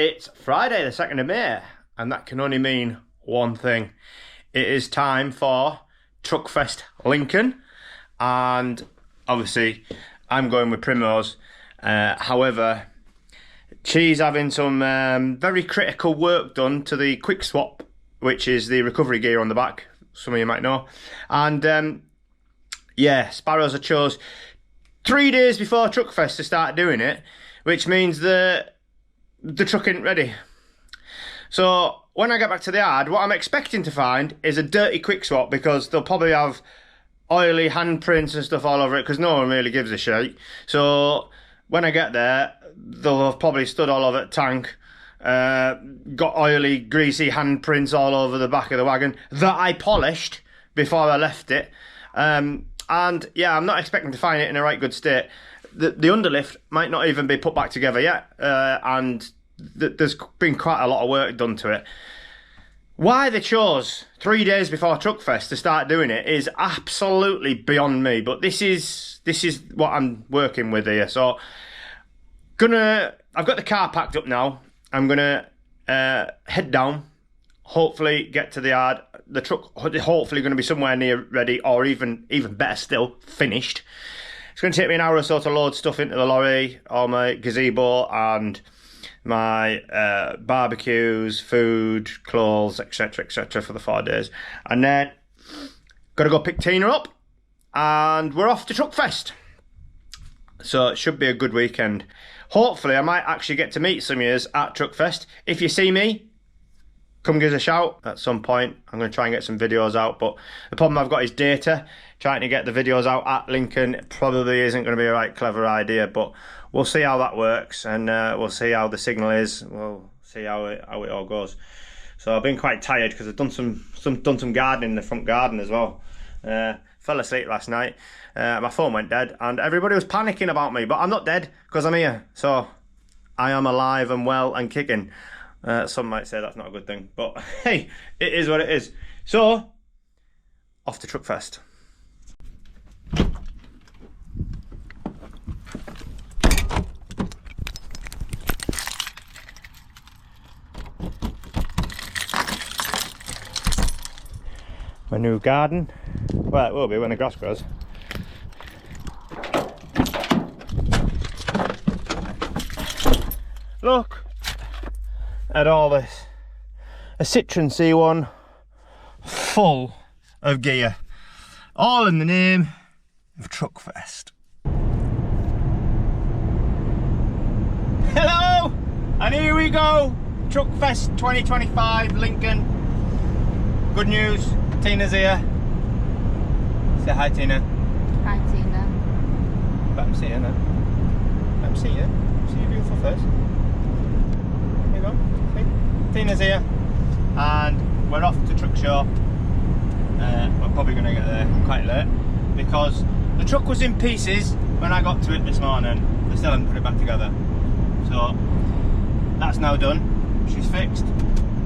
It's Friday the 2nd of May, and that can only mean one thing. It is time for Truckfest Lincoln, and obviously I'm going with Primrose. However, she's having some very critical work done to the quick swap, which is the recovery gear on the back, some of you might know. And yeah, Sparrows are chose 3 days before Truckfest to start doing it, which means the truck isn't ready. So when I get back to the yard, what I'm expecting to find is a dirty quick swap, because they'll probably have oily handprints and stuff all over it, because no one really gives a shit. So when I get there, they'll have probably stood all over the tank, got oily, greasy handprints all over the back of the wagon that I polished before I left it. And yeah, I'm not expecting to find it in a right good state. The underlift might not even be put back together yet, and there's been quite a lot of work done to it. Why they chose 3 days before Truckfest to start doing it is absolutely beyond me, but this is what I'm working with here. So I've got the car packed up now. I'm gonna head down, hopefully get to the yard. The truck hopefully going to be somewhere near ready, or even better still, finished. It's going to take me an hour or so to load stuff into the lorry, all my gazebo and my barbecues, food, clothes, etc, for the 4 days. And then got to go pick Tina up, and we're off to Truckfest. So it should be a good weekend. Hopefully I might actually get to meet some of yous at Truckfest. If you see me, come give us a shout at some point. I'm going to try and get some videos out, but the problem I've got is data. Trying to get the videos out at Lincoln probably isn't going to be a right clever idea, but we'll see how that works, and we'll see how the signal is. We'll see how it all goes. So I've been quite tired because I've done some gardening in the front garden as well. Fell asleep last night. My phone went dead, and everybody was panicking about me, but I'm not dead because I'm here. So I am alive and well and kicking. Some might say that's not a good thing, but hey, it is what it is. So, off to Truckfest. My new garden. Well, it will be when the grass grows. Look at all this. A Citroen C1 full of gear, all in the name of Truckfest. Hello, and here we go, Truckfest 2025 Lincoln. Good news, Tina's here. Say hi, Tina. Hi, Tina. Let me see you now. Let me see you. See your beautiful face. There you go. See? Tina's here, and we're off to Truck Show. We're probably going to get there quite late because the truck was in pieces when I got to it this morning. They still haven't put it back together. So that's now done. She's fixed.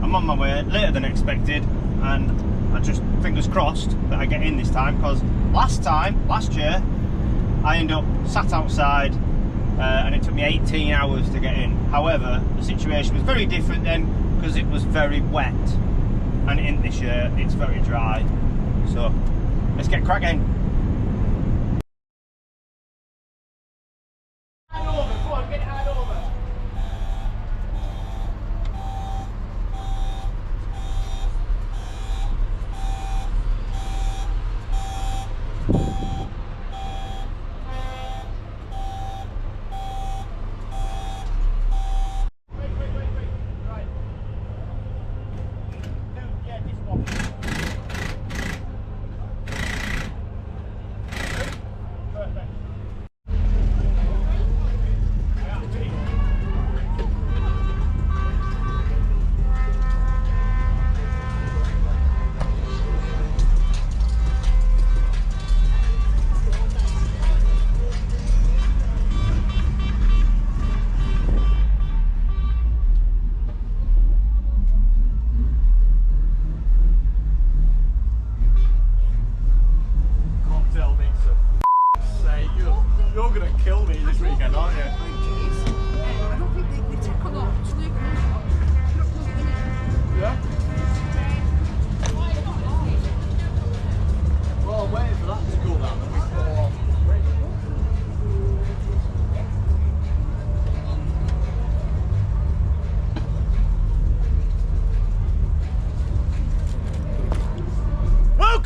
I'm on my way later than expected, and I just fingers crossed that I get in this time, because last year I ended up sat outside and it took me 18 hours to get in. However, the situation was very different then because it was very wet, and in this year it's very dry. So let's get cracking. Come on, get it out over.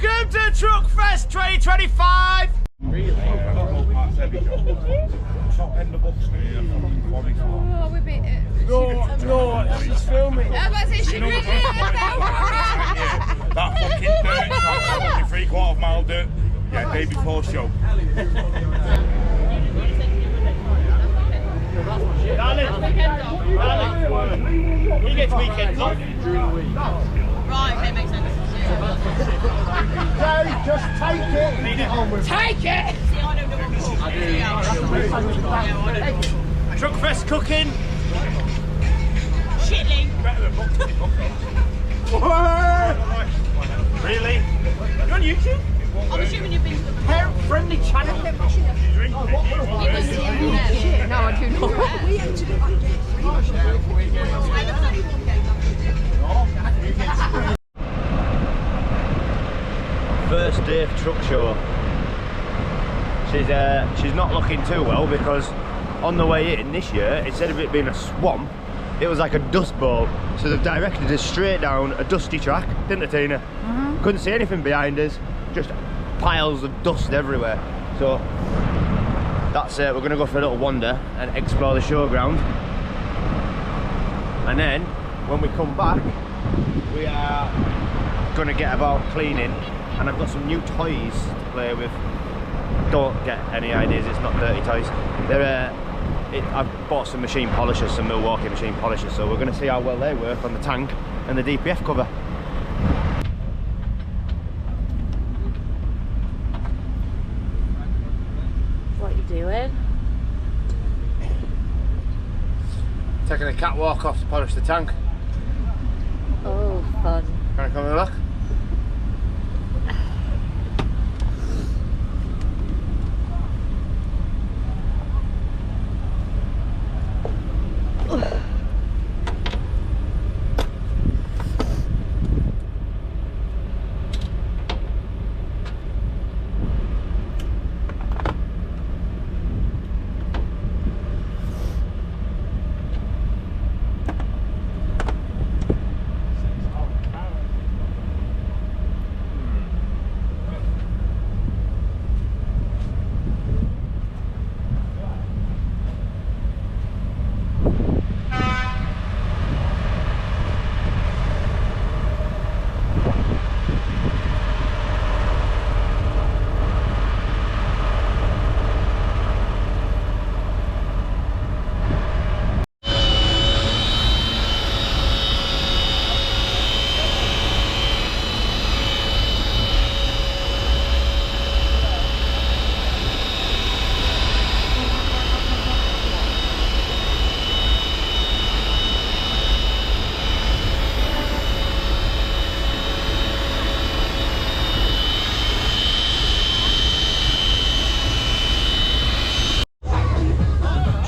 Welcome to Truckfest 2025! Really? Top end of books here from Bobby Farm. Oh, we're bit. No, she's filming. I was about to say, she really That fucking dirt track, 3/4 mile dirt. Yeah, day before show. He gets weekends off. Right, okay, makes sense. Hey, just take it. Take it! See, I don't know what Truckfest cooking. Shitling. Really? You're on YouTube? I'm assuming you've been to the Parent-friendly channel. No, I do not. We actually First day of truck show. She's not looking too well because on the way in this year, instead of it being a swamp, it was like a dust bowl. So they've directed us straight down a dusty track, didn't they, Tina? Couldn't see anything behind us, just piles of dust everywhere. So that's it. We're gonna go for a little wander and explore the showground. And then when we come back, we are gonna get about cleaning. And I've got some new toys to play with. Don't get any ideas, it's not dirty toys. I've bought some machine polishers, some Milwaukee machine polishers, so we're going to see how well they work on the tank and the DPF cover. What are you doing? Taking a catwalk off to polish the tank. Oh, fun. Can I come and look?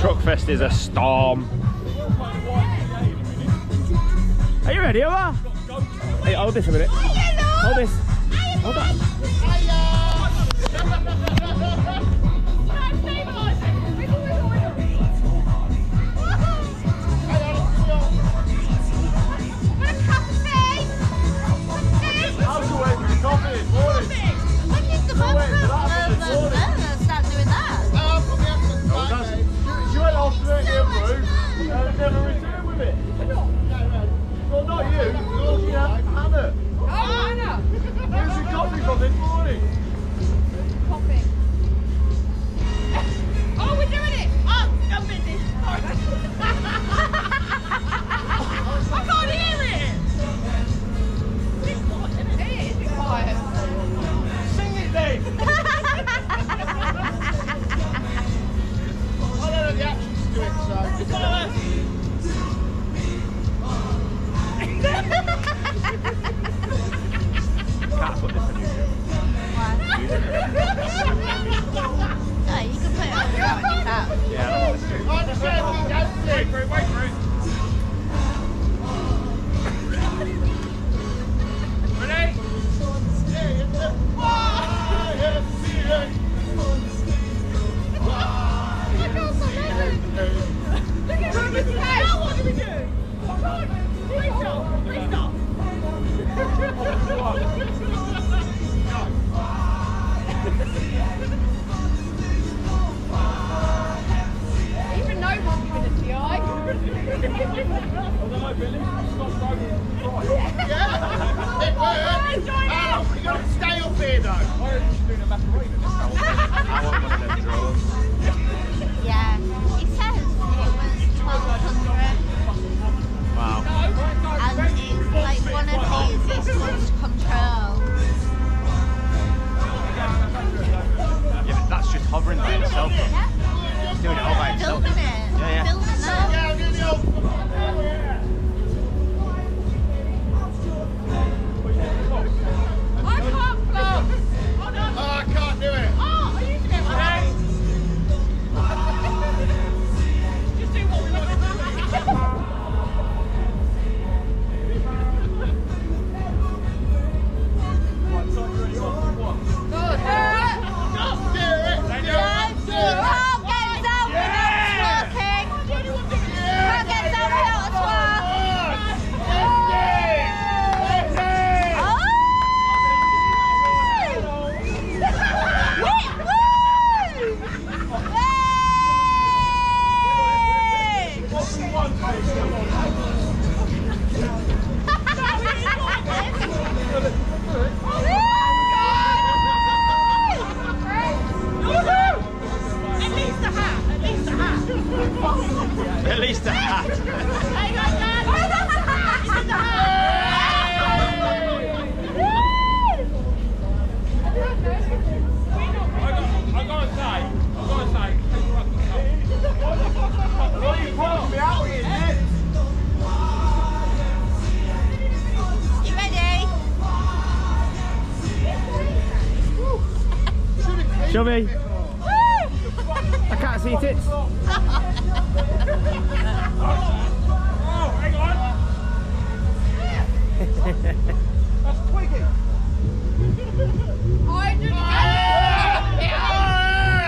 Truckfest is a storm. Are you ready, Emma? Hey, hold this a minute. Hold this. Hold that. You got to stay up here though. Why are you doing a macaroni? I want one of them drones. Yeah. It says it was 1200. Wow. And it's like one of the easiest ones to control. Yeah, but that's just hovering by itself. It's doing it all by itself. Building it. Yeah. Building it. I can't go. Oh, I can't do it. Oh, are you doing it? Just do what we want to do. At least a hat. I gotta say. Why are you pulling me out here, Nick? You ready? Show me. I can't see tits. Oh, hang on. That's Twiggy.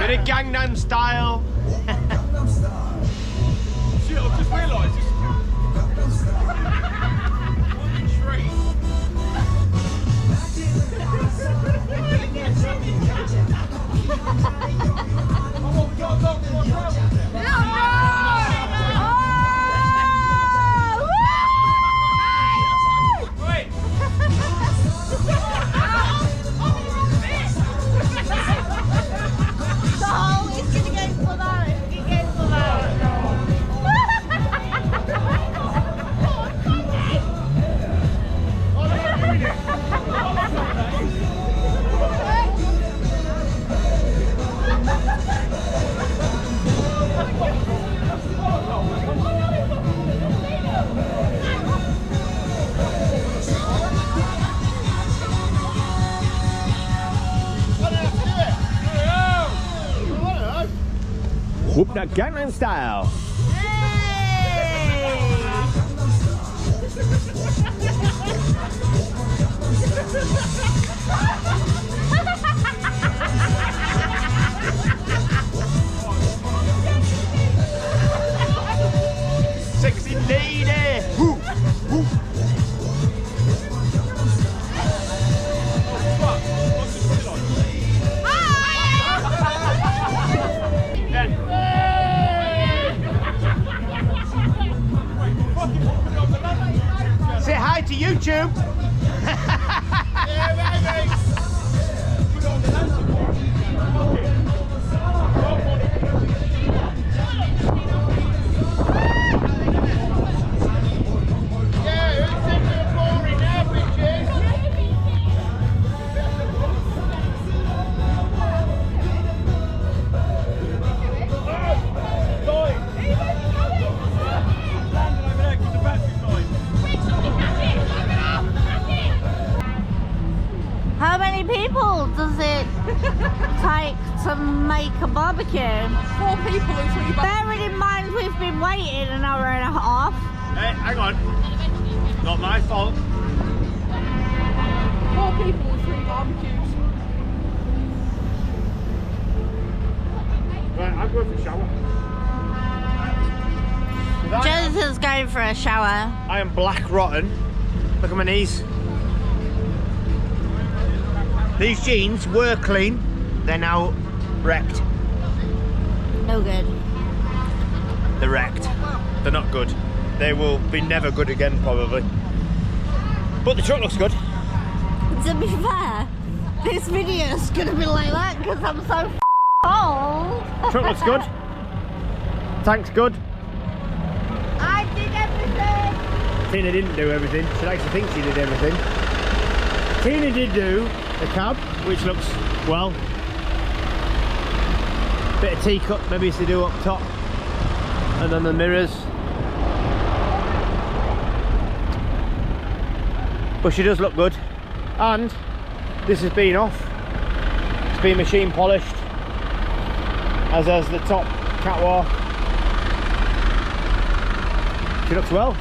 Bit of Gangnam Style. Shit, I've just realised this. Whoop that Gangnam Style. Sexy lady. Woo, woo. Say hi to YouTube. How many people does it take to make a barbecue? 4 people and 3 Bearing in mind we've been waiting an hour and a half. Hey, hang on. Not my fault. 4 people and 3 barbecues. Right, I'm going for a shower. Jonathan's going for a shower. I am black rotten. Look at my knees. These jeans were clean. They're now wrecked. No good. They're wrecked. They're not good. They will be never good again, probably. But the truck looks good. To be fair, this video's gonna be like that because I'm so old. Truck looks good. Tank's good. I did everything. Tina didn't do everything. She likes to think she did everything. Tina did do the cab, which looks, well, bit of teacup maybe to do up top, and then the mirrors. But she does look good, and this has been off. It's been machine polished, as has the top catwalk. She looks well.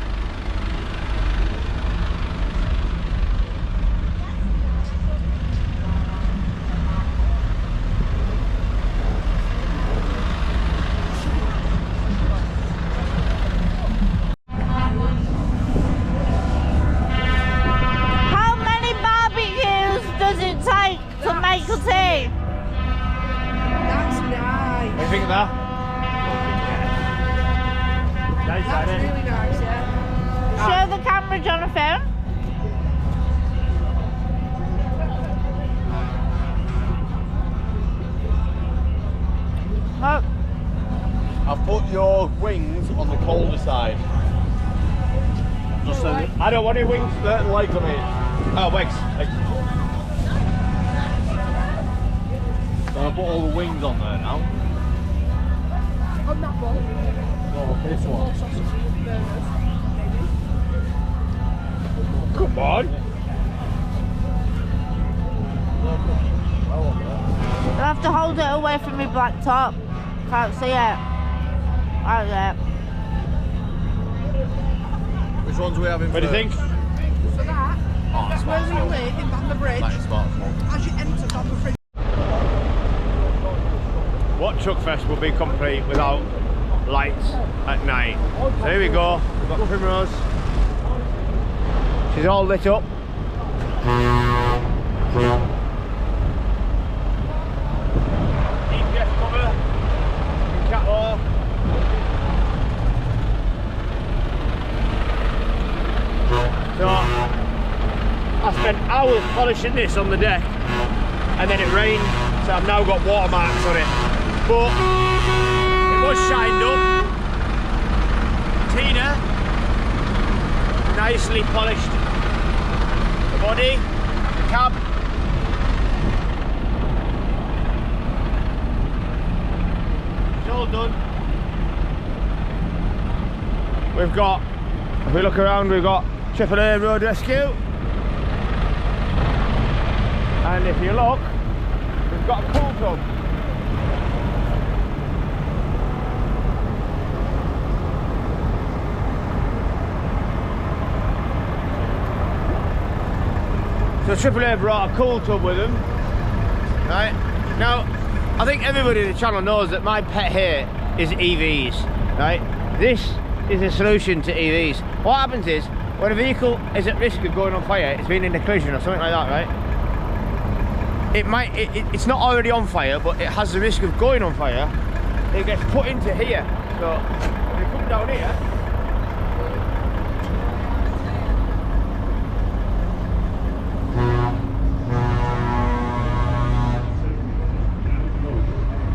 How many barbecues does it take to make a tea? That's nice. What do you think of that? Nice, That's isn't it? really nice, yeah. Show the camera, Jonathan. Look. I've put your wings on the colder side. Just so that I don't want any wings. certain legs on it. Oh, wings. So I've put all the wings on there now. On that one. Oh, this one. Come on. You'll have to hold it away from me black top. Can't see it. Right there. Which ones are we having What do you first? think? So that, Oh, that's where's smart. the lake in on the bridge? That is smart. As you enter on the bridge. What Truckfest will be complete without lights at night? So here we go. We've got Primrose. She's all lit up. EPS cover. Catwalk. So I spent hours polishing this on the deck, and then it rained, so I've now got watermarks on it. But it was shined up. Tina nicely polished the body, the cab. It's all done. We've got, if we look around, we've got AAA Road Rescue. And if you look, we've got a pool tub. So AAA brought a cool tub with them. Right, now I think everybody in the channel knows that my pet here is EVs. Right, this is a solution to EVs. What happens is, when a vehicle is at risk of going on fire, it's been in a collision or something like that, right? It's not already on fire, but it has the risk of going on fire. It gets put into here. So when you come down here,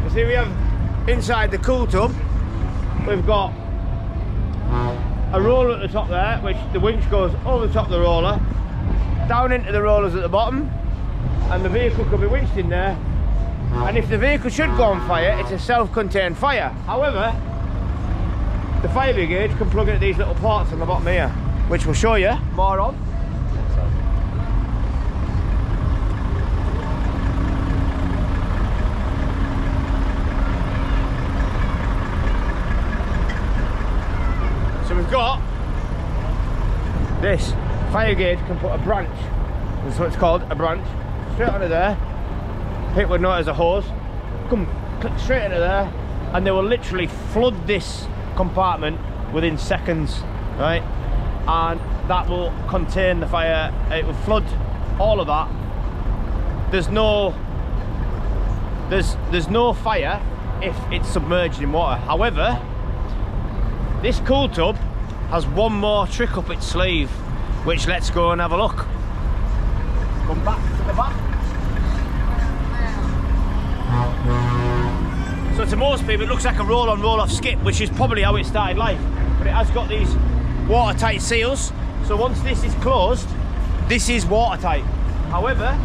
you see we have inside the cool tub, we've got a roller at the top there, which the winch goes over the top of the roller, down into the rollers at the bottom, and the vehicle could be winched in there. And if the vehicle should go on fire, it's a self-contained fire. However, the fire brigade can plug into these little ports on the bottom here, which we'll show you more on. So we've got this. Fire brigade can put a branch, that's what it's called, a branch, straight under there. People would know it as a hose. Come, click straight into there, and they will literally flood this compartment within seconds, right? And that will contain the fire. It will flood all of that. There's no fire if it's submerged in water. However, this cool tub has one more trick up its sleeve, which let's go and have a look. come back to the back. So to most people it looks like a roll-on roll-off skip, which is probably how it started life, but it has got these watertight seals, so once this is closed, this is watertight. However,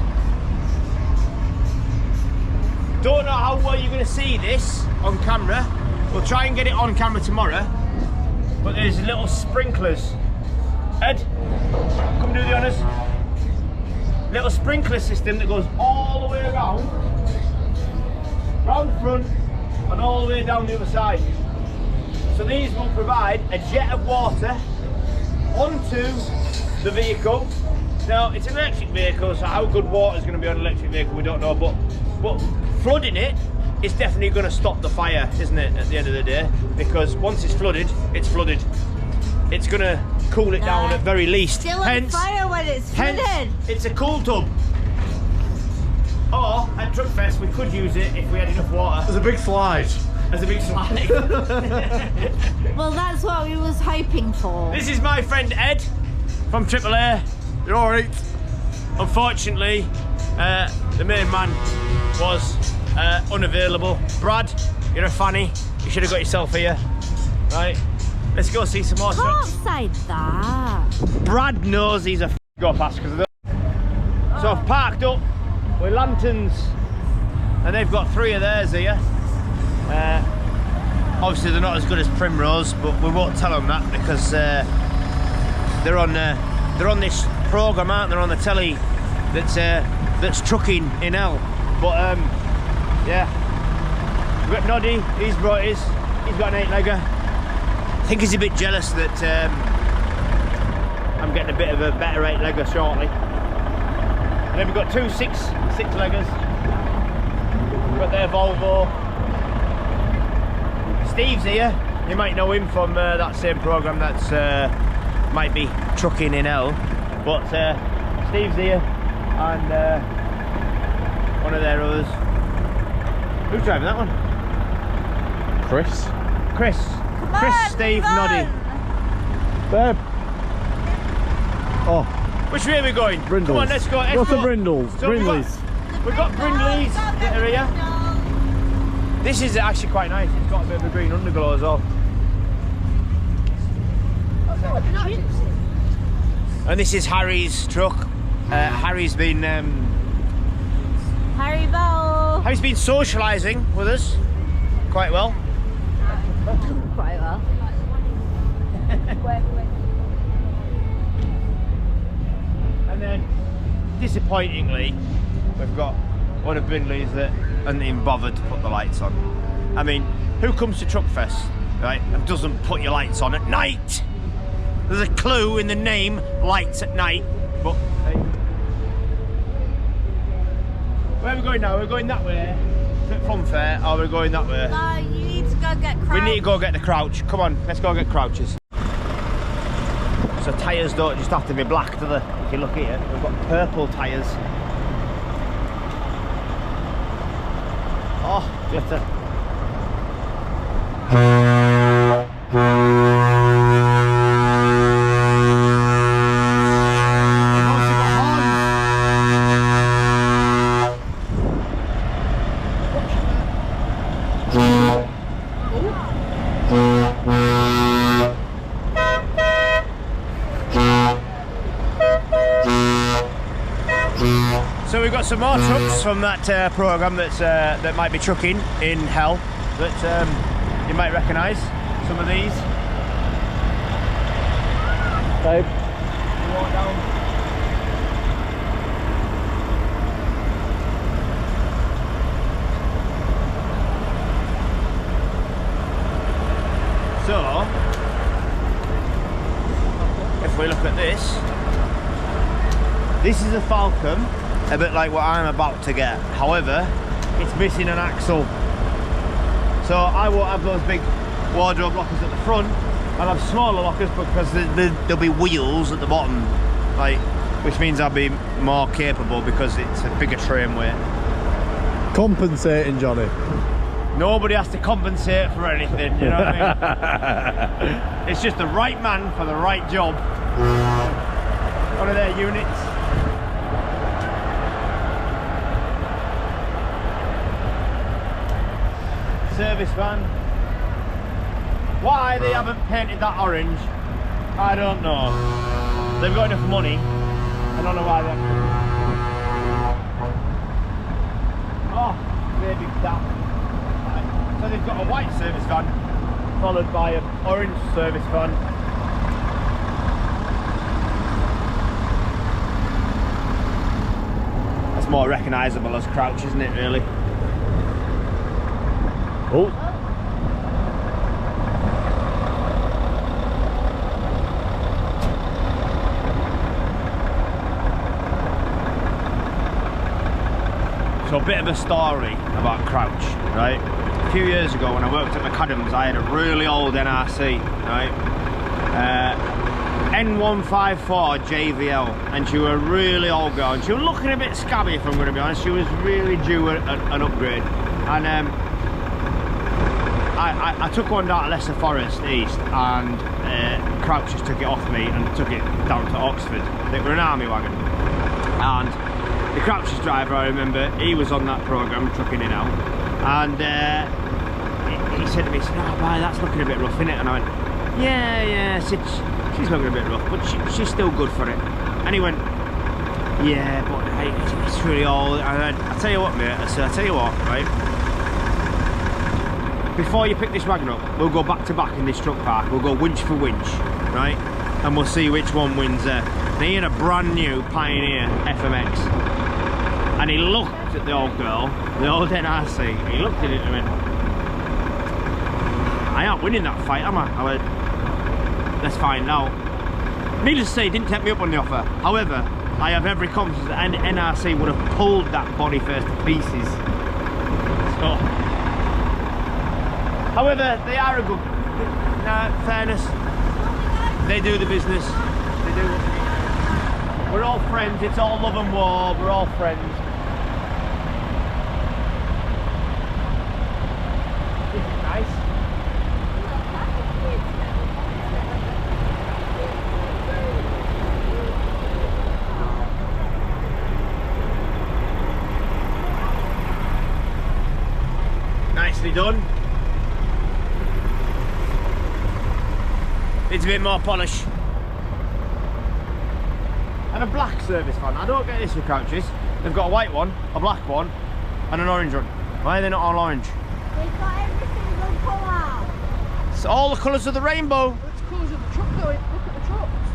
don't know how well you're going to see this on camera. We'll try and get it on camera tomorrow, but there's little sprinklers. Ed, come do the honours. Little sprinkler system that goes all the way around, round front and all the way down the other side. So these will provide a jet of water onto the vehicle. Now it's an electric vehicle, so how good water is going to be on an electric vehicle we don't know, but flooding it is definitely going to stop the fire, isn't it, at the end of the day? Because once it's flooded, it's flooded. It's going to cool it down at very least. Still on fire when it's flooded. It's a cool tub. Or at Truckfest we could use it if we had enough water. There's a big slide. As a big slide. Well, that's what we was hoping for. This is my friend Ed from AAA. You're alright. Unfortunately, the main man was unavailable. Brad, you're a fanny. You should have got yourself here. Right, let's go see some more trucks. Can't say that. Brad knows he's a go past because of the. So I've parked up with lanterns, and they've got 3 of theirs here. Obviously they're not as good as Primrose, but we won't tell them that because they're on this programme, aren't they? They're on the telly that's trucking in hell. But yeah, we've got Noddy, he's brought his, he's got an 8-legger. I think he's a bit jealous that I'm getting a bit of a better 8-legger shortly. And then we've got 2 6-leggers. We've got their Volvo. Steve's here, you might know him from that same programme that's might be trucking in hell, but Steve's here and one of their others. Who's driving that one? Chris, Steve, Noddy. Babe. Oh, Which way are we going? Brindles. Come on, let's go. What's the Brindles? So Brindleys. We've got Brindleys that are here. This is actually quite nice. It's got a bit of a green underglow as well. And this is Harry's truck. Harry's been Harry's been socialising with us quite well. quite well. And then, disappointingly, we've got one of Brindley's that hasn't even bothered to put the lights on. I mean, who comes to Truckfest, right, and doesn't put your lights on at night? There's a clue in the name, lights at night, but hey. Where are we going now? We're going that way to Funfair, or we're going that way? No, you need to go get Crouch. We need to go get the Crouch. Come on, let's go get Crouches. So tyres don't just have to be black, do they? If you look at it, we've got purple tyres. Oh, you have to... So we've got some more trucks from that programme that might be trucking in hell that you might recognise. Some of these. Babe. You walk down. So, if we look at this is a Falcon, a bit like what I'm about to get. However, it's missing an axle. So I won't have those big wardrobe lockers at the front. I'll have smaller lockers because there'll be wheels at the bottom, like, which means I'll be more capable because it's a bigger frame weight. Compensating, Johnny. Nobody has to compensate for anything, you know what I mean? It's just the right man for the right job. One of their units. service van. Why they haven't painted that orange, I don't know. They've got enough money. I don't know why they haven't. Oh, maybe that. Right. So they've got a white service van, followed by an orange service van. That's more recognisable as Crouch, isn't it, really? Oh. So a bit of a story about Crouch, right? A few years ago when I worked at McAdams, I had a really old NRC, right? N154 JVL, and she was a really old girl, and she was looking a bit scabby, if I'm going to be honest. She was really due an upgrade, and I took one down to Leicester Forest East, and Crouch just took it off me and took it down to Oxford. They were an army wagon, and the Crouch's driver, I remember, he was on that programme, trucking in out, and he said to me, "Oh, boy, that's looking a bit rough, innit?" And I went, yeah, she's looking a bit rough, but she's still good for it. And he went, "Yeah, but hey, it's really old." I tell you what, mate, I said, "I tell you what, right, before you pick this wagon up, we'll go back to back in this truck park, we'll go winch for winch, right, and we'll see which one wins there." And he had a brand new Pioneer FMX, and he looked at the old girl, the old NRC, he looked at it and went, "I ain't winning that fight, am I?" I went, "Let's find out." Needless to say, he didn't take me up on the offer. However, I have every confidence that NRC would have pulled that body first to pieces. So, however, they are a good, fairness, they do the business, they do. We're all friends, it's all love and war, we're all friends. This is nice. Nicely done. Needs a bit more polish. And a black service van. I don't get this with Crouches. They've got a white one, a black one, and an orange one. Why are they not all orange? They've got every single colour. It's all the colours of the rainbow. Which colours of the truck though? Look at the trucks.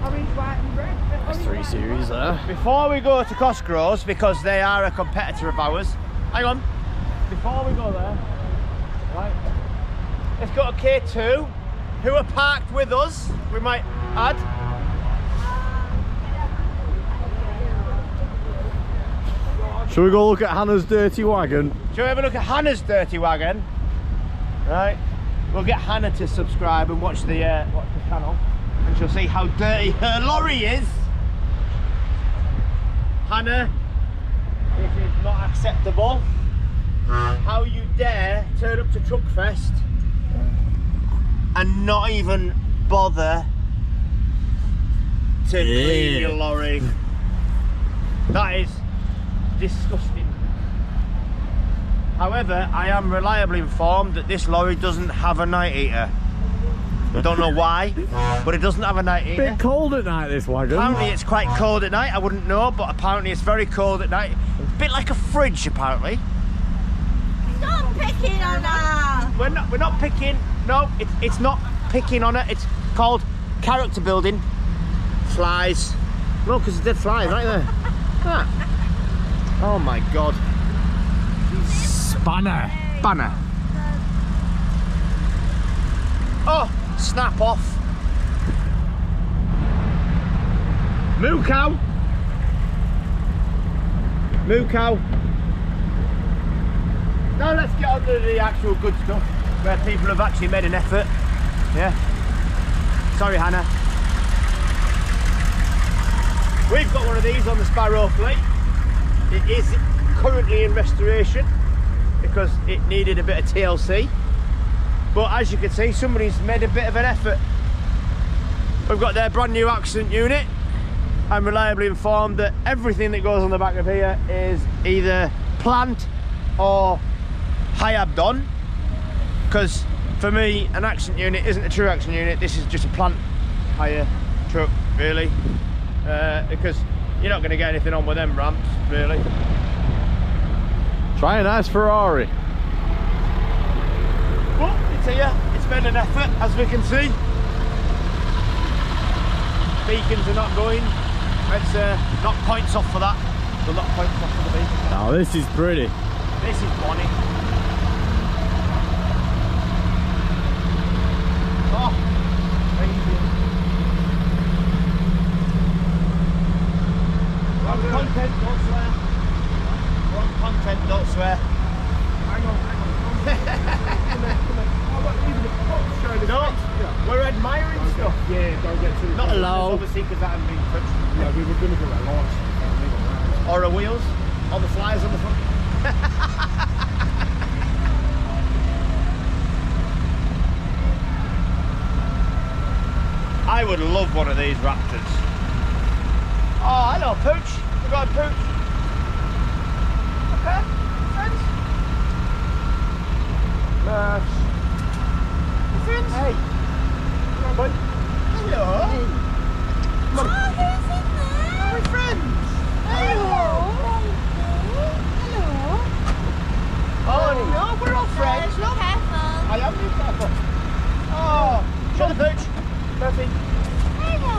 Orange, white and red. That's 3 Series there. Before we go to Cosgroves, because they are a competitor of ours, hang on, before we go there, right, let's go to K2, who are parked with us, we might add. Shall we go look at Hannah's dirty wagon? Shall we have a look at Hannah's dirty wagon? Right, we'll get Hannah to subscribe and watch the channel, and she'll see how dirty her lorry is. Hannah, this is not acceptable. How you dare turn up to Truckfest and not even bother to clean your lorry. That is disgusting. However, I am reliably informed that this lorry doesn't have a night heater. I don't know why, but it doesn't have a night heater. Bit cold at night, this wagon. Apparently it's quite cold at night, I wouldn't know, but apparently it's very cold at night. A bit like a fridge, apparently. Stop picking on her. We're not picking, no, it's not picking on it, it's called character building. Flies. No, because there's dead flies right there. Ah. Oh my god. Spanner. Banner. Oh, snap off. Moo cow. Moo cow. Now let's get on to the actual good stuff, where people have actually made an effort. Yeah. Sorry, Hannah. We've got one of these on the Sparrow fleet. It is currently in restoration because it needed a bit of TLC. But as you can see, somebody's made a bit of an effort. We've got their brand new accent unit. I'm reliably informed that everything that goes on the back of here is either plant or Hiab done, because for me an accent unit isn't a true accent unit. This is just a plant hire truck really, because you're not going to get anything on with them ramps really. Try a nice Ferrari. But it's here, it's made an effort, as we can see. Beacons are not going. Let's knock points off for that. We'll knock points off for the beacon. Oh, this is pretty. This is Bonnie. Oh, thank you. Wrong content, don't swear. Wrong content, don't swear. Hang on. No, we're admiring stuff. Yeah, don't get too Not close. allowed. Obviously, because that hasn't been touched. Yeah, we were going to do a launch. Or the wheels, or the flyers on the front. I would love one of these Raptors. Oh, hello, Pooch. We got a Pooch. Okay, friends. Friends. Hey. Come on, boy. Hello. Oh, who's in there? We're friends. Hello. Oh no, we're all friends. Be careful. I am being careful. Oh, show the Pooch. Murphy. Hello,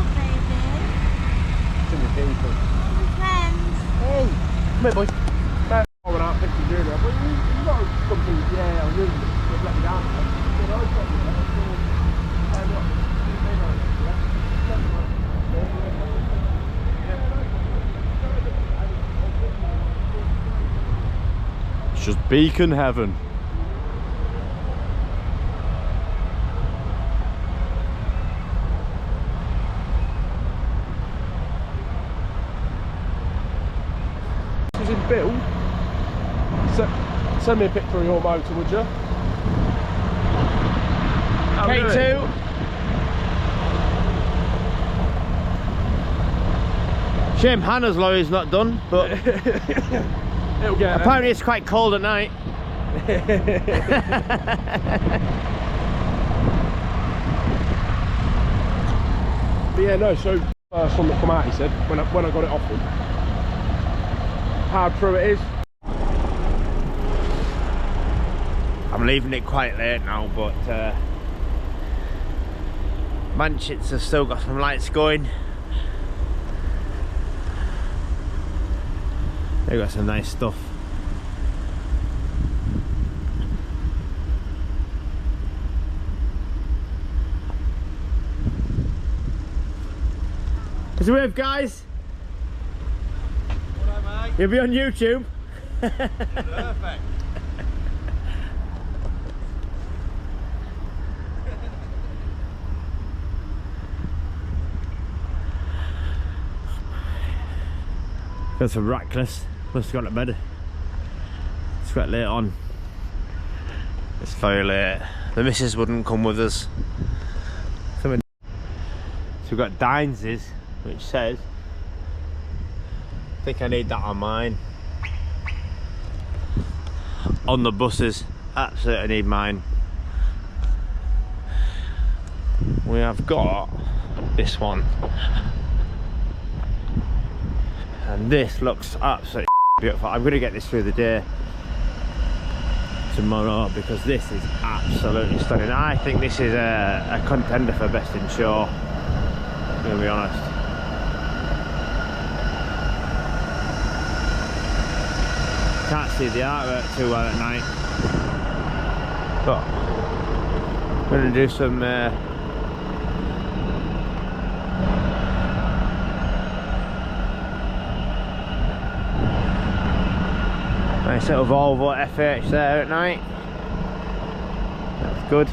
baby. We're friends. Hey. Come here, boy. Oh, when I think you're doing that, but you know something, yeah, I'm really, you've let me down. You know, it's probably that, so, It's just beacon heaven. This is in build. Send me a picture of your motor, would you? K2. Shame Hannah's lorry's not done, but It'll get apparently it's quite cold at night. But yeah, no, so first one that come out, he said, when I got it off him, how true it is. I'm leaving it quite late now, but Manchets have still got some lights going. They've got some nice stuff. It's a wave, guys. What mate? You'll be on YouTube. Perfect. Got some Ratcliffe. Must have gone to bed. It's quite late on. It's very late. The missus wouldn't come with us. So we've got Dines', which says, I think I need that on mine. On the buses, absolutely need mine. We have got this one. And this looks absolutely beautiful. I'm going to get this through the day tomorrow because this is absolutely stunning. I think this is a contender for best in show, I'm going to be honest. Can't see the artwork too well at night, but I'm going to do some nice little Volvo FH there at night. That's good.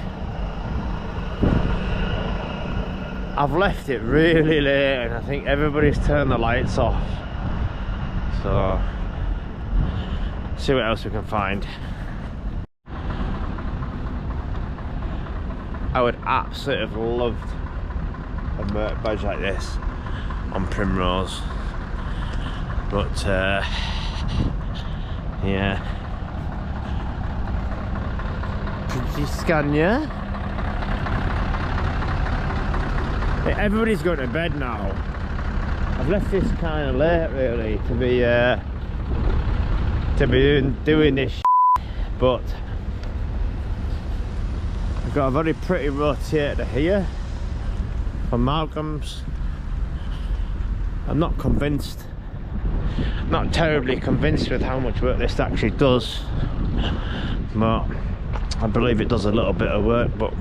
I've left it really late and I think everybody's turned the lights off. So, see what else we can find. I would absolutely have loved a Merc badge like this on Primrose. But, yeah. Did you scan you? Everybody's going to bed now. I've left this kind of late really to be doing this shit, but I've got a very pretty radiator here from Malcolm's. I'm not convinced, not terribly convinced with how much work this actually does, but I believe it does a little bit of work, but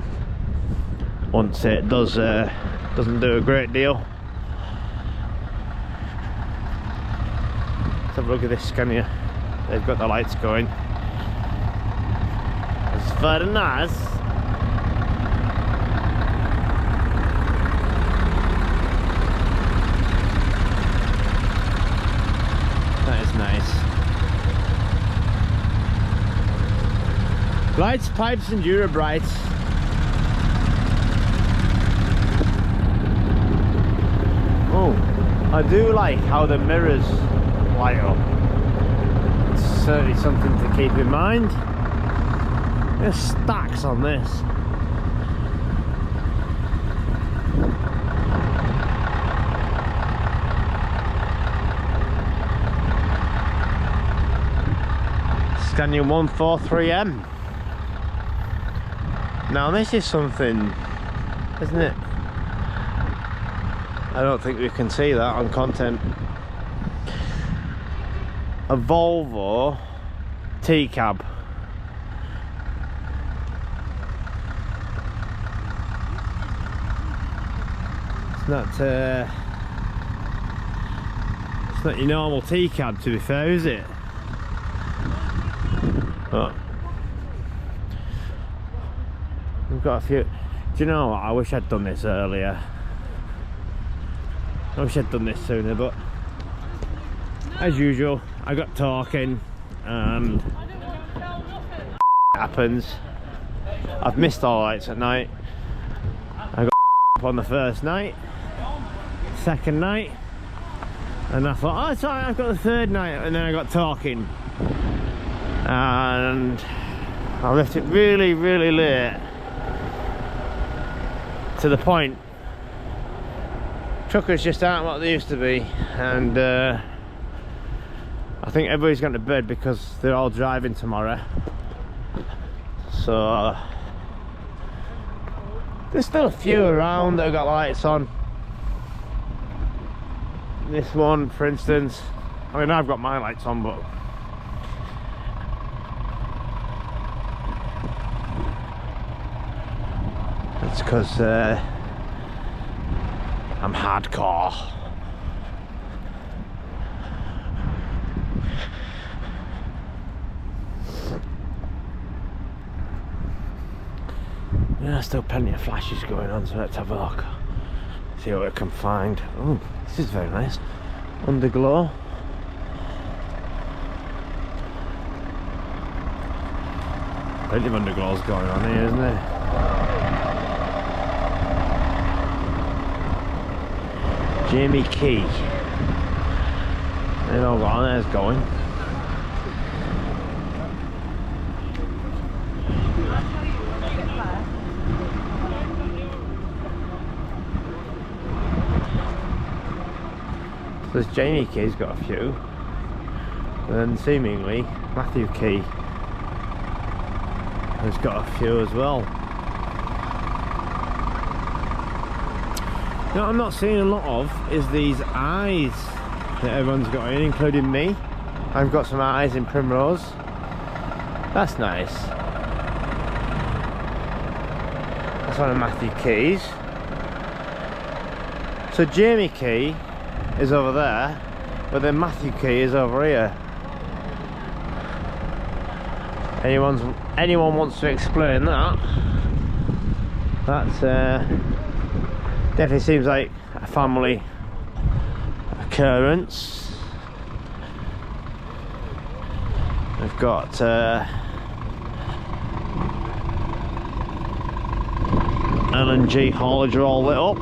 once it does, doesn't do a great deal. Let's have a look at this Scania. They've got the lights going. It's very nice. That is nice. Lights, pipes and Durabrights. Oh, I do like how the mirrors light up. It's certainly something to keep in mind. There's stacks on this. Scania 143M. Now this is something, isn't it? I don't think we can see that on content. A Volvo T-cab. It's not your normal T-cab, to be fair, is it? But we've got a few. Do you know what? I wish I'd done this earlier. I wish I'd done this sooner, but as usual, I got talking and it happens. I've missed all lights at night. I got on the first night, second night, and I thought, oh, it's alright, I've got the third night, and then I got talking. And I left it really, really late, to the point truckers just aren't what they used to be, and I think everybody's going to bed because they're all driving tomorrow. So there's still a few around that have got lights on. This one, for instance, I mean, I've got my lights on, but it's because I'm hardcore. Yeah, there's still plenty of flashes going on, so let's have a look. See what we can find. Oh, this is very nice. Underglow. Plenty of underglows going on here, isn't there? Jamie Key. They all got on, there's going. So there's Jamie Key's got a few. And seemingly Matthew Key has got a few as well. What I'm not seeing a lot of is these eyes that everyone's got in, including me. I've got some eyes in Primrose. That's nice. That's one of Matthew Key's. So Jamie Key is over there, but then Matthew Key is over here. Anyone wants to explain that? That's definitely seems like a family occurrence. We've got LNG haulage all lit up.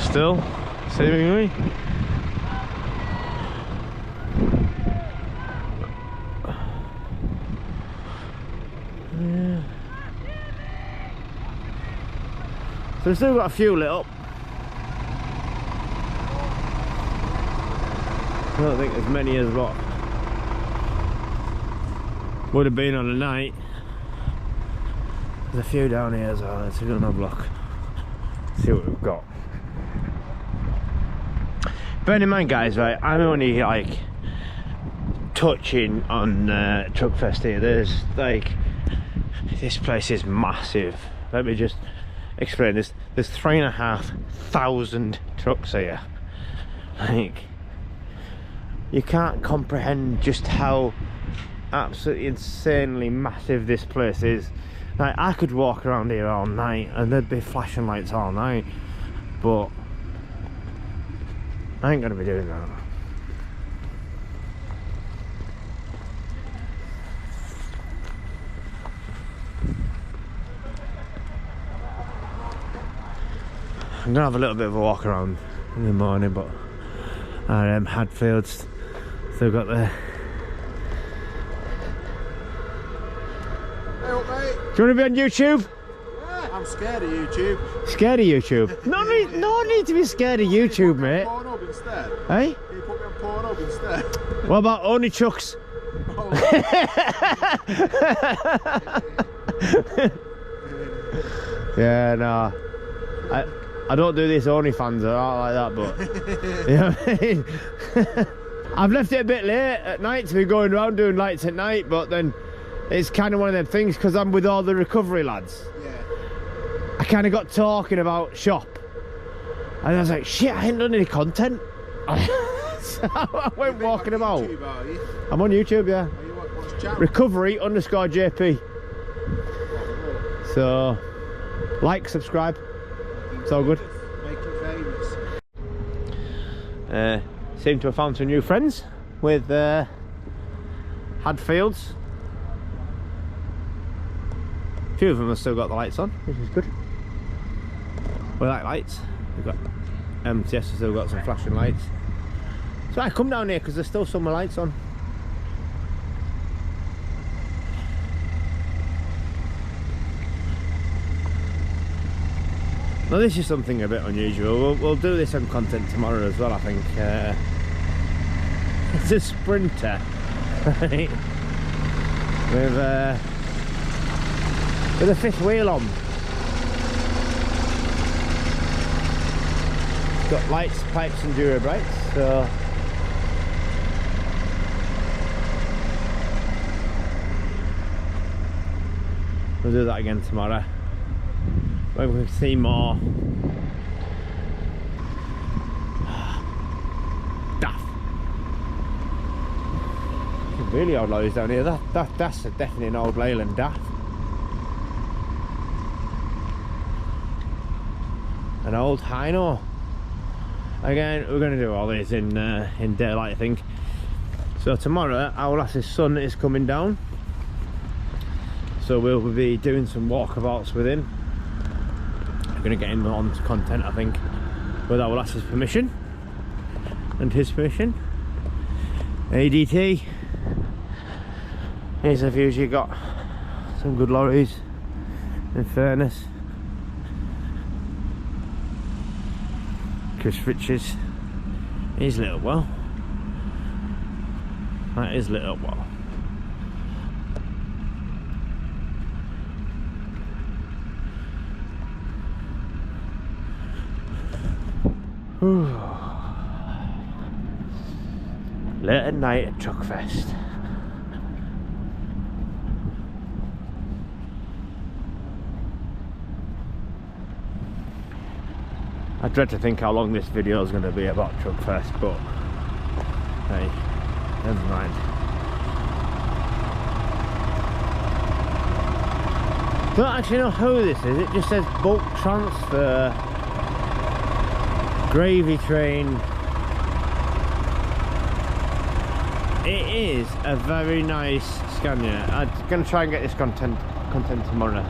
Still, seemingly. So we've still got a few lit up. I don't think as many as what would have been on a night. There's a few down here as well. Let's go and have a look. See what we've got. Bear in mind, guys, right, I'm only like touching on Truckfest here. There's like, this place is massive. Let me just explain this. There's 3,500 trucks here. Like, you can't comprehend just how absolutely insanely massive this place is. Like, I could walk around here all night and there'd be flashing lights all night, but I ain't gonna be doing that. I'm gonna have a little bit of a walk around in the morning, but our Hadfields still got the. Hey up, mate. Do you want to be on YouTube? Yeah, I'm scared of YouTube. Scared of YouTube? No need to be scared of YouTube, mate. Pornhub instead. Hey? Can you put me on Pornhub instead? What about only trucks? Oh. Yeah, no. I don't do this OnlyFans or all like that, but you know what I mean? I've left it a bit late at night to be going around doing lights at night, but then it's kind of one of them things because I'm with all the recovery lads. Yeah. I kind of got talking about shop, and I was like, shit, I ain't done any content. So I went walking about. YouTube, are you? I'm on YouTube, yeah. Are you what's channel? Recovery_JP. So, like, subscribe. It's all good. Make you famous. Seem to have found some new friends with Hadfields. A few of them have still got the lights on, which is good. We like lights. We've got MTS has still got some flashing lights. So I come down here because there's still some lights on. Now this is something a bit unusual. We'll do this on content tomorrow as well, I think. It's a Sprinter, right? With a fifth wheel on. It's got lights, pipes and Dura brakes, so we'll do that again tomorrow. Maybe we can see more daft. Some really old lorries down here. That's definitely an old Leyland daft. An old Hino. Again, we're going to do all these in daylight, I think. So tomorrow, our lass's son is coming down. So we'll be doing some walkabouts with him. We're going to get him on content, I think, with our lass's permission and his permission. ADT. Here's a view. You got some good lorries, in fairness. Chris Richards, he's lit up well. That is lit up well. Late at night at Truckfest. I dread to think how long this video is going to be about Truckfest, but hey, never mind. Don't actually know who this is. It just says bulk transfer, gravy train. It is a very nice Scania. I'm going to try and get this content tomorrow.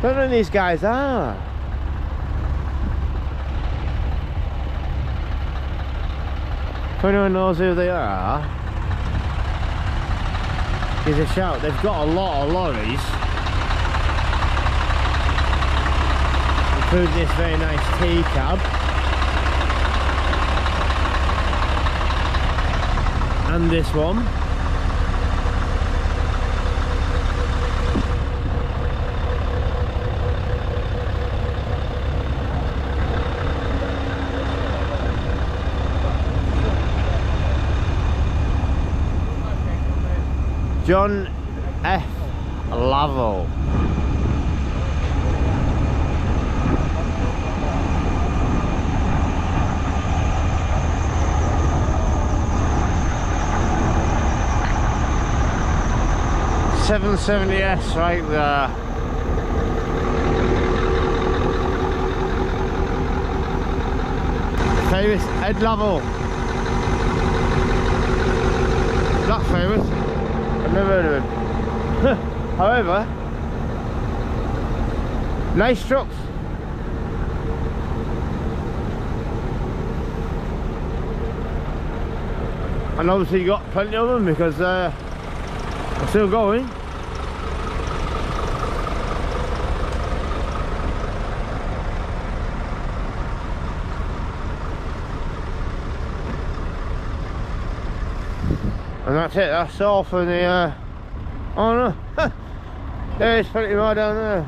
Don't know who these guys are. If anyone knows who they are, give a shout. They've got a lot of lorries. through this very nice tea cab. And this one. John F. Lavel. $770S right there. Famous Ed Lavel. Not famous. I've never heard of him. However, nice trucks. And obviously you got plenty of them because they're still going. And that's it, that's all for the oh no, there's plenty more down there.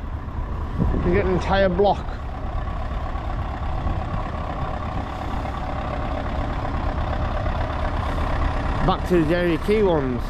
You get an entire block. Back to the Jerry Key ones.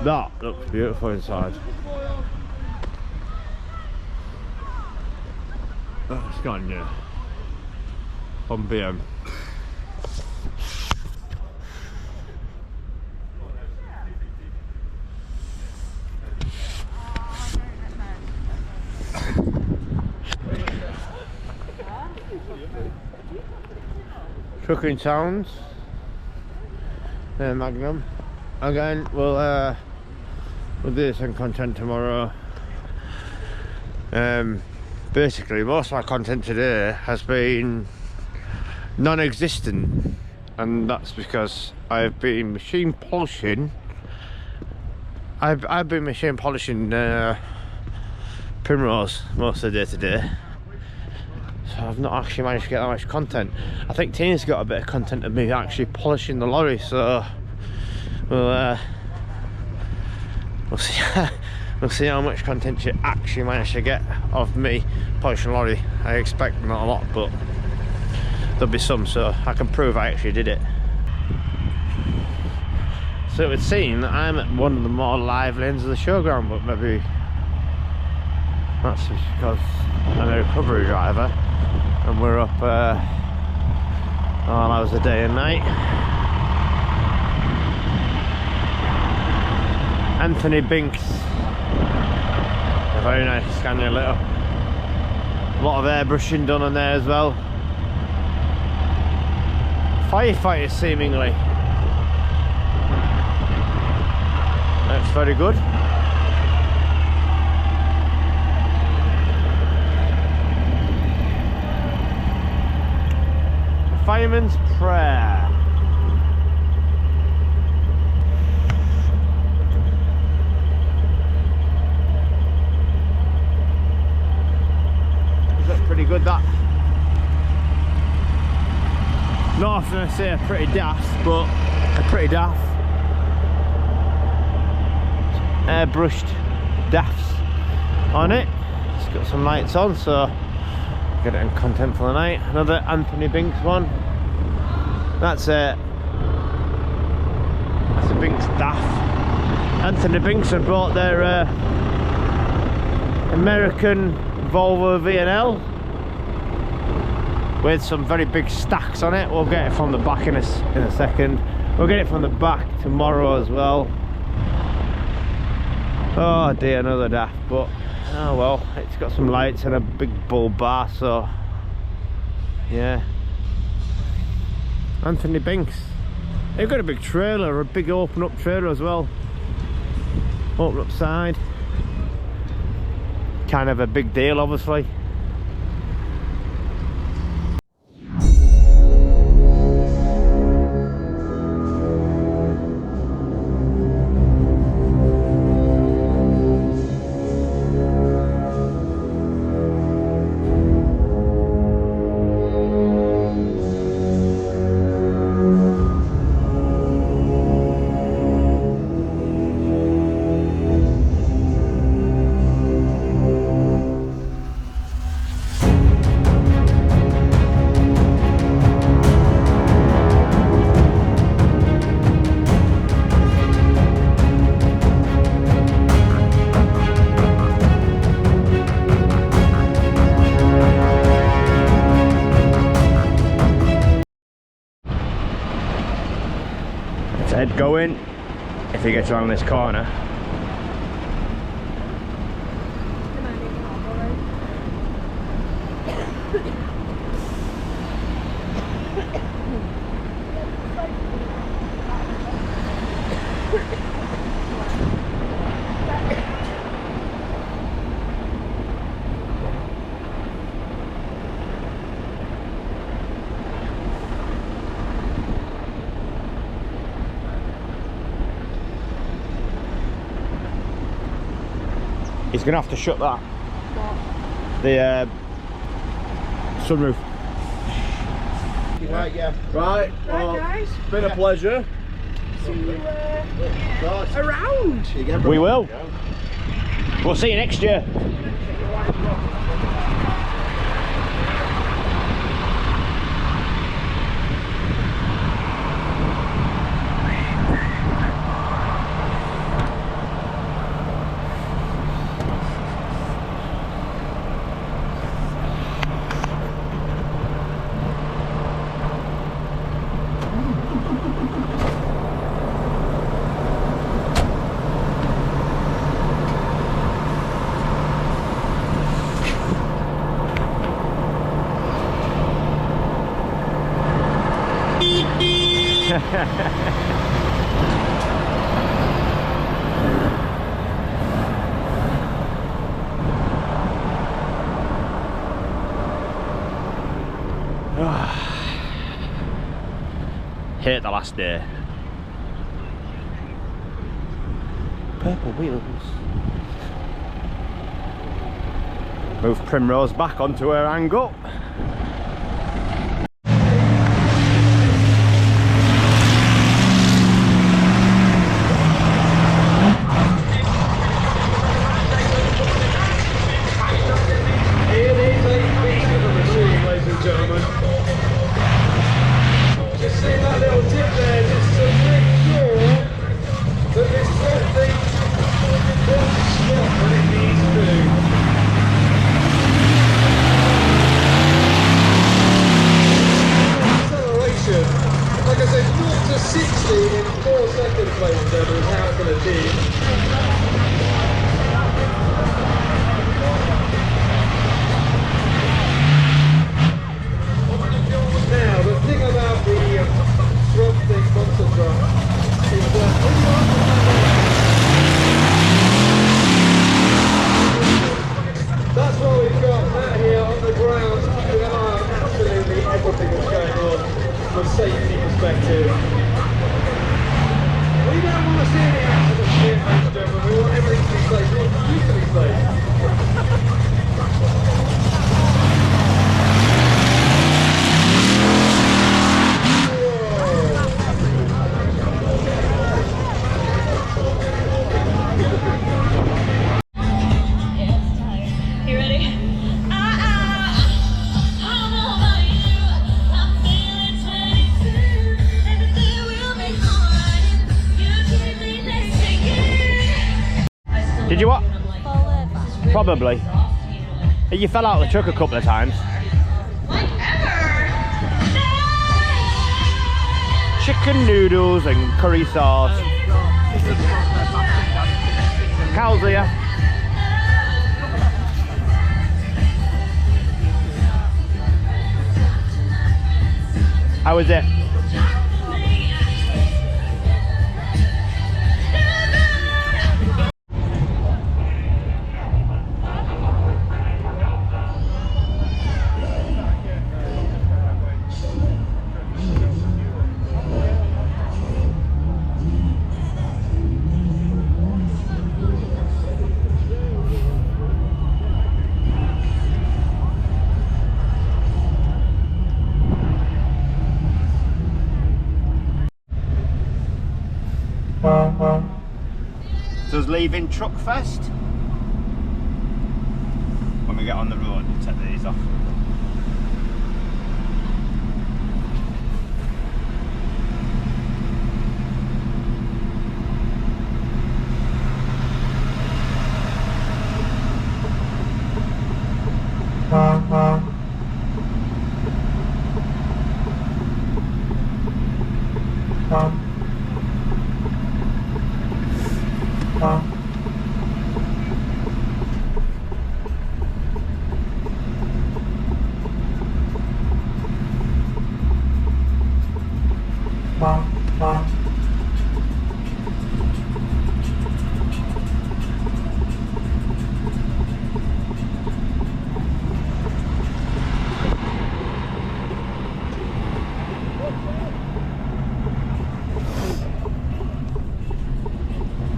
That looks beautiful inside. Oh, it's gone, yeah. On BM. Trucking Sounds. Magnum. Again, we'll do some content tomorrow. Basically, most of my content today has been non-existent, and that's because I've been machine polishing. I've been machine polishing Primrose most of the day today, so I've not actually managed to get that much content. I think Tina's got a bit of content of me actually polishing the lorry, so we'll see. We'll see how much content you actually manage to get of me polishing a lorry. I expect not a lot, but there'll be some, so I can prove I actually did it. So it would seem that I'm at one of the more live lanes of the showground, but maybe that's just because I'm a recovery driver and we're up all hours a day and night. Anthony Binks, a very nice Scania little. A lot of airbrushing done on there as well. Firefighters seemingly. Looks very good. A fireman's prayer. Pretty good, that. Not often gonna say pretty daft, but a pretty daft airbrushed dafts on it. It's got some lights on, so get it in content for the night. Another Anthony Binks one. That's a Binks DAF. Anthony Binks had brought their American Volvo V&L with some very big stacks on it. We'll get it from the back in a second. We'll get it from the back tomorrow as well. Oh dear, another DAF, but oh well, it's got some lights and a big bull bar, so yeah. Anthony Binks. They've got a big trailer, a big open up trailer as well. Open up side. Kind of a big deal, obviously. Head going if he gets around this corner. He's gonna have to shut that. What? The sunroof. Right, yeah. Right, well, Guys, been a pleasure. see you Around. again, We will. We'll see you next year. Hate the last day. Purple wheels. Move Primrose back onto her angle. Did you what? Fall over. Probably. You fell out of the truck a couple of times. Chicken noodles and curry sauce. Cal's here. How was it? So us leaving Truckfest. When we get on the road, we'll take these off.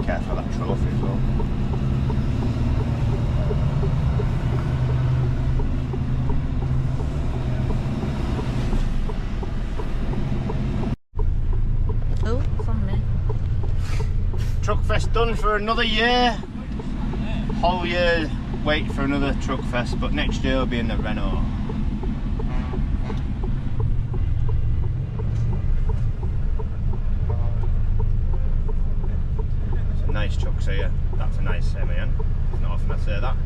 Careful of that trophy as well. Oh, it's on me. Truckfest done for another year. Whole year wait for another Truckfest, but next year will be in the Renault. It's a nice truck here. That's a nice semi-en. It's not often I say that.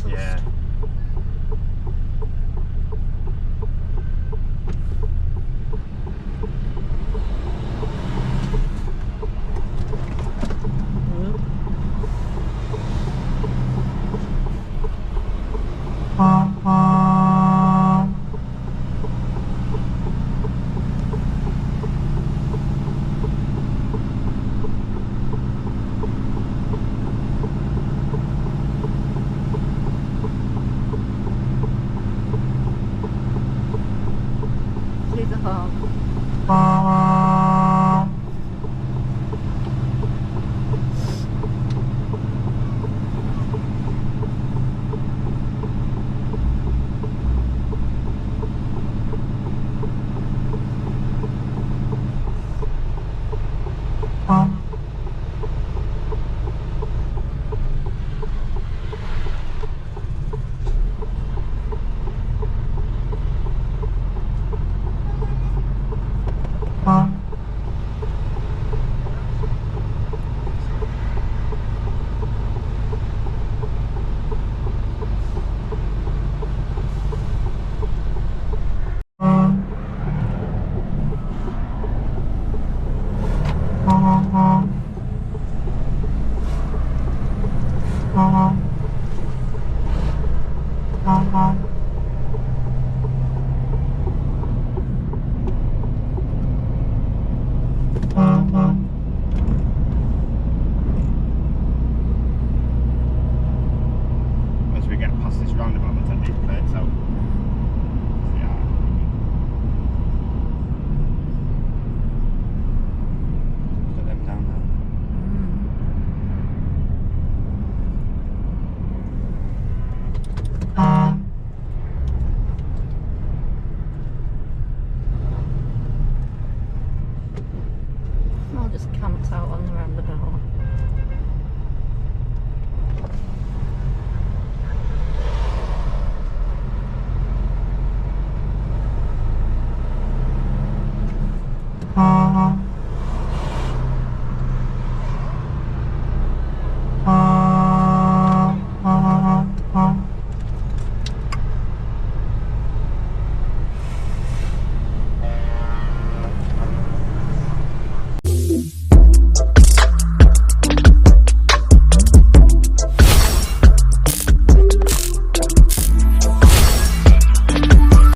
Yeah. She's a home.